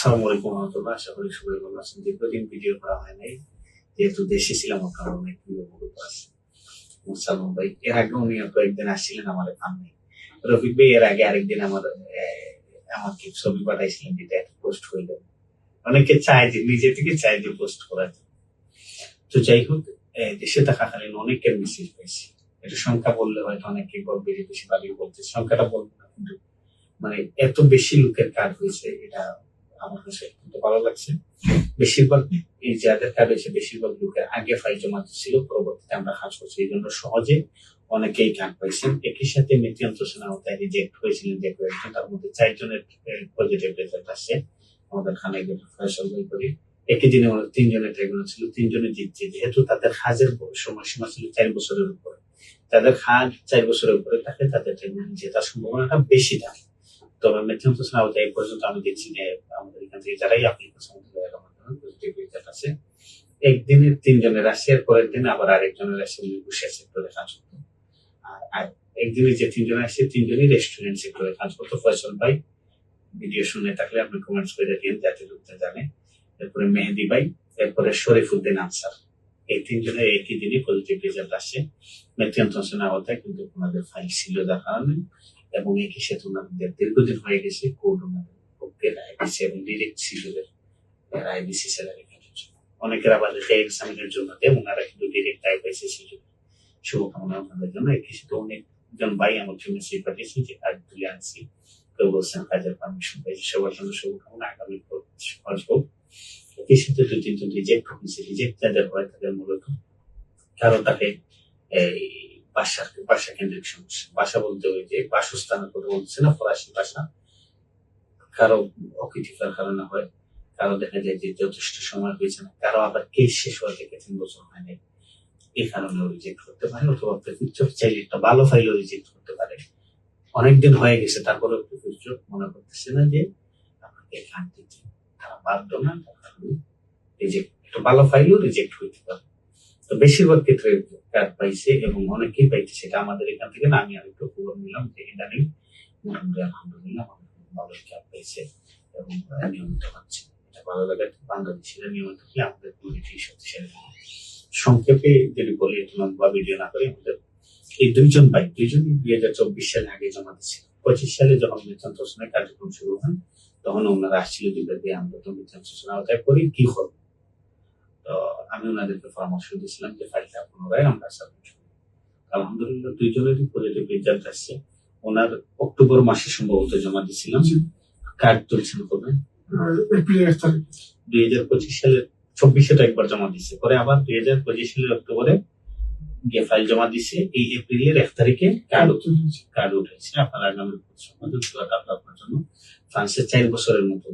আসসালামু আলাইকুম রহমতুল্লাহ, আশা করি সবাই ভালো আছেন। দীর্ঘদিন ভিডিও করা হয় নাই, যেহেতু দেশে ছিলাম আপনার অনেক অবগত আছে। সালমান ভাই এর আগে উনি কয়েকদিন আসছিলেন, আমার পান নাই। রফিক ভাই এর আগে আরেকদিন আমাকে ছবি পাঠাইছিলেন, যেটা একটা পোস্ট হইল। অনেকে চায় যে নিজে থেকে চায় যে পোস্ট করার। তো যাই হোক, দেশে থাকাকালীন অনেকের মেসেজ পাইছি। এটা সংখ্যা বললে হয়তো অনেকে বলবে যে বেশি বাড়িয়ে বলতে, সংখ্যাটা বলবো না, কিন্তু মানে এত বেশি লোকের কাজ হয়েছে, এটা আমার কাছে অত্যন্ত ভালো লাগছে। বেশিরভাগ এই যাদের কাজ হয়েছে, বেশিরভাগ লোকের আগে ফাইল জমা ছিল, পরবর্তীতে আমরা কাজ করছি, এই জন্য সহজে অনেকেই কাজ পাইছেন। একই সাথে মেথি অন্তঃসনা আওতায় রিজেক্ট হয়েছিলেন যে কয়েকজন, তার মধ্যে 4 জনের পজিটিভ রেজাল্ট আসছে। আমাদের খানায় ফয়সল ভাই করি একই দিনে 3 জনের ট্রাইব্যুনাল ছিল, 3 জনে জিতছে, যেহেতু তাদের কাজের সময়সীমা ছিল 4 বছরের উপরে। তাদের কাজ 4 বছরের উপরে থাকে, তাদের ট্রাইব্যুনাল জেতার সম্ভাবনাটা বেশি থাকে। তবে মেথি অন্তঃসনা আওতায় এই পর্যন্ত আমি দেখছি যে আমাদের এখান থেকে যারাই আপনি আছে, একদিনে 3 জনের আসছে, এর পরের দিন আবার আরেকজনের আসছে, উনি বসে সেক্টরে কাজ করতো। আর একদিনে যে 3 জন আসছে, 3 জনই রেস্টুরেন্ট সেক্টরে কাজ করতো। ফয়সল ভাই ভিডিও শুনে থাকলে আপনি কমেন্টস করে দিন, যাতে লোকটা জানে। এরপরে মেহেদি ভাই, এরপরে শরীফউদ্দিন আনসার, এই 3 জনের একই দিনে পজিটিভ রেজাল্ট আসছে। মেথি অন্তঃসনা আওতায় কিন্তু ওনাদের ফাইল ছিল যার কারণে, এবং একই সাথে ওনাদের দীর্ঘদিন হয়ে গেছে কোর্ট ওনাদের পক্ষে রায় দিচ্ছে, এবং ডিরেক্ট সিভিলের রায় দিচ্ছে স্যালারি কাটার জন্য। অনেকের আবার এক্সামিনের জন্য দেয়, ওনারা কিন্তু ডিরেক্ট রায় পাইছে, সুযোগ। শুভকামনা আপনাদের জন্য। একই সাথে অনেকজন ভাই আমাকে মেসেজ পাঠিয়েছে যে কাজ তুলে আনছি, কেউ বলছেন কাজের পারমিশন পাইছে, সবার জন্য শুভকামনা। আগামী আসবো। একই সাথে 2-3 জন রিজেক্ট হয়েছে। রিজেক্ট যাদের হয় তাদের মূলত কারো তাকে এই ভাষা কেন্দ্রিক সমস্যা, ভাষা বলতে ওই যে বাসস্থানের কথা বলছে না, ফরাসি ভাষা, কারো অকৃতিকার কারণে হয়, কারো দেখা যায় যে যথেষ্ট সময় হয়েছে না, কারো আবার কেস শেষ হওয়া থেকে 3 বছর হয় নাই, এই কারণে রিজেক্ট করতে পারে। অথবা প্রফিউচার চাইলে একটা ভালো ফাইলও রিজেক্ট করতে পারে। অনেকদিন হয়ে গেছে, তারপরে প্রফিউচার মনে করতেছে না যে আপনাকে কাট দিতে, তারা বাধ্য না, রিজেক্ট, একটা ভালো ফাইলও রিজেক্ট হইতে পারে। তো বেশিরভাগ ক্ষেত্রে কাট পাইছে, এবং অনেকেই পাইছে। সেটা আমাদের এখান থেকে না, আমি আরেকটু খবর নিলাম যে ইদানিং মোটামুটি আলহামদুলিল্লাহ ভালো কাট পাইছে এবং নিয়মিত হচ্ছে। এটা ভালো লাগে। বাংলাদেশিরা নিয়মিত কি আমাদের কমিউনিটি শক্তিশালী। সংক্ষেপে যদি বলি, লম্বা ভিডিও না করে, আমাদের এই দুইজনই 2024 সালে আগে জমা দিচ্ছিল। 25 সালে যখন মেথি অন্তঃসনার কার্যক্রম শুরু হয়, তখন ওনারা আসছিল বিভাগে, আমরা তো মেথি অন্তঃসনা আওতায় করি, কি করবো। তো আমি ওনাদেরকে পরামর্শ দিয়েছিলাম যে ফাইলটা পুনরায় আমরা সাবমিট করি। আলহামদুলিল্লাহ 2 জনেরই পজিটিভ রেজাল্ট আসছে। ওনার অক্টোবর মাসে সম্ভবত জমা দিয়েছিলাম। কার্ড তুলছেন কবে? এপ্রিল 1 তারিখ 2025 সালের 24 একবার জমা দিচ্ছে, পরে আবার 2025 সালের অক্টোবরে গিয়ে ফাইল জমা দিছে। এই এপ্রিলের 1 তারিখে কার্ড উঠেছে। আপনার আগামী আপনার জন্য ফ্রান্সে 4 বছরের মতো,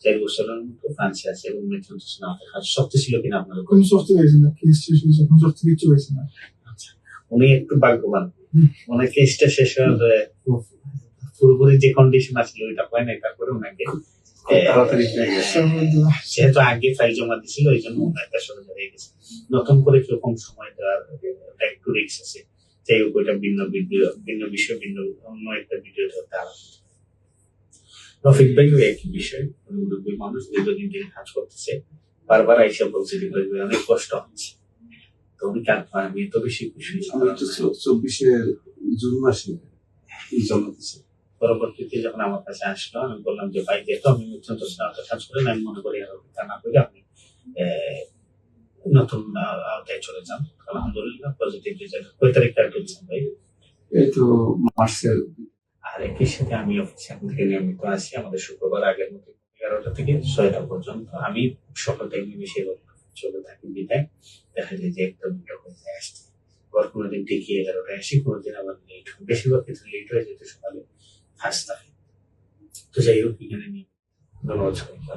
4 বছরের মতো ফ্রান্সে আছে, এবং মেথি অন্তঃসনা কাজ শক্তি ছিল কিনা আপনার কোনো শক্তি পাইছে না, কেস শেষ হয়েছে, কোনো শক্তি কিছু পাইছে না। আচ্ছা, উনি একটু ভাগ্যবান। অনেক কেসটা শেষ হয়ে পুরোপুরি যে কন্ডিশন আসলে ওইটা হয় না, তারপরে ওনাকে যেহেতু আগে ফাইল জমা দিছিল, এই জন্য ওনারটা সহজ হয়ে গেছে। নতুন করে কিরকম সময় দেওয়ার একটু রিস্ক আছে। যাই হোক, ওইটা ভিন্ন বিষয়, অন্য একটা ভিডিও ধরতে আলাদা। রফিক ভাইও একই বিষয়, মুরব্বী মানুষ, দীর্ঘদিন থেকে কাজ করতেছে, বারবার আইসা বলছে যে অনেক কষ্ট হচ্ছে। তো উনি কাজ পান, আমি এত বেশি খুশি। 24 জুন মাসে জমা দিচ্ছে। পরবর্তীতে যখন আমার কাছে আসলো, আমি বললাম যে ভাই, যেহেতু আমি মেথি অন্তঃসনা আওতায় কাজ করেন, আমি মনে করি আরো তা না করে আপনি নতুন আওতায় চলে যান। আলহামদুলিল্লাহ পজিটিভ রেজাল্ট। কয় তারিখ কার্ড তুলছেন ভাই? এই তো মার্চের। আর একই সাথে আমি অফিসে এখন থেকে নিয়মিত আসি, আমাদের শুক্রবার আগের মতো 11টা থেকে 6টা পর্যন্ত। আমি সকাল থেকে বেশি চলে থাকি, বিদায় দেখা যায় যে 1-2টা হয়ে আসছে। আবার কোনোদিন ঠিকই 11টায় আসি, কোনোদিন আবার লেট হয়। বেশিরভাগ ক্ষেত্রে লেট হয়ে যেতে সকালে কাজ থাকে। তো যাই হোক, এখানে নিয়ে ধন্যবাদ সবাইকে।